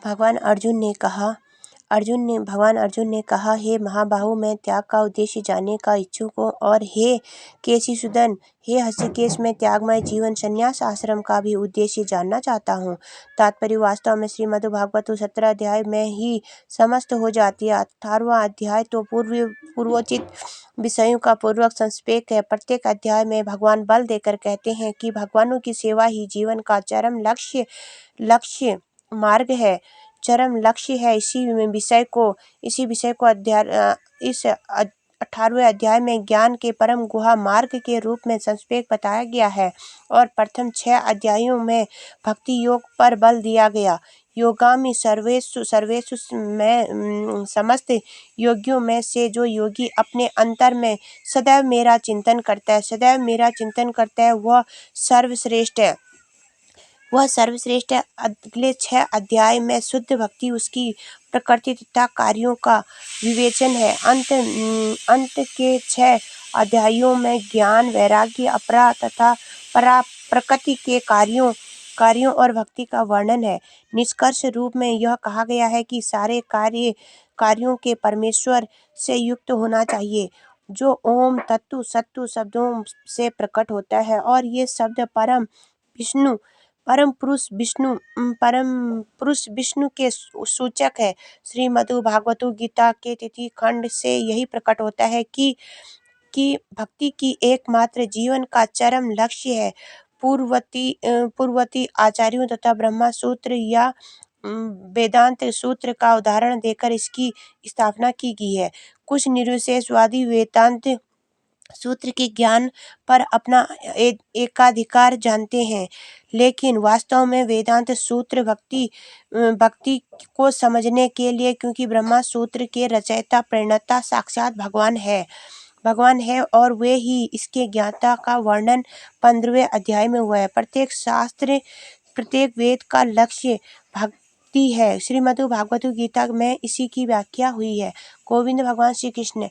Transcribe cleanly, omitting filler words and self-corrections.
भगवान अर्जुन ने कहा, हे महाबाहु, मैं त्याग का उद्देश्य जानने का इच्छुक हूँ, और हे केशिसूदन, हे हृषिकेश, मैं त्यागमय जीवन संन्यास आश्रम का भी उद्देश्य जानना चाहता हूँ। तात्पर्य वास्तव में श्रीमद्भागवत 17 अध्याय में ही समाप्त हो जाती है। 18वां अध्याय तो पूर्वोचित विषयों का पूर्वक संक्षेप है। प्रत्येक अध्याय में भगवान बल देकर कहते हैं कि भगवानों की सेवा ही जीवन का चरम लक्ष्य मार्ग है, चरम लक्ष्य है। इसी विषय को इस 18वें अध्याय में ज्ञान के परम गुहा मार्ग के रूप में संक्षेप बताया गया है, और प्रथम 6 अध्यायों में भक्ति योग पर बल दिया गया। योगामी सर्वेषु में समस्त योगियों में से जो योगी अपने अंतर में सदैव मेरा चिंतन करता है, वह सर्वश्रेष्ठ है। अगले 6 अध्याय में शुद्ध भक्ति, उसकी प्रकृति तथा कार्यों का विवेचन है। अंत के 6 अध्यायों में ज्ञान, वैराग्य, अपरा तथा परा प्रकृति के कार्यों और भक्ति का वर्णन है। निष्कर्ष रूप में यह कहा गया है कि सारे कार्यों के परमेश्वर से युक्त होना चाहिए, जो ओम तत्व सत्व शब्दों से प्रकट होता है, और ये शब्द परम पुरुष विष्णु के सूचक है। श्रीमद्भागवत गीता के तिथि खंड से यही प्रकट होता है कि भक्ति की एकमात्र जीवन का चरम लक्ष्य है। पूर्ववर्ती आचार्यों तथा ब्रह्मा सूत्र या वेदांत सूत्र का उदाहरण देकर इसकी स्थापना की गई है। कुछ निरुशेषवादी वेदांत सूत्र के ज्ञान पर अपना एकाधिकार जानते हैं, लेकिन वास्तव में वेदांत सूत्र भक्ति को समझने के लिए, क्योंकि ब्रह्मा सूत्र के रचयिता प्रणेता साक्षात भगवान है, और वे ही इसके ज्ञाता का वर्णन 15वें अध्याय में हुआ है। प्रत्येक शास्त्र, प्रत्येक वेद का लक्ष्य भक्ति है। श्रीमद्भागवत गीता में इसी की व्याख्या हुई है। गोविंद भगवान श्री कृष्ण।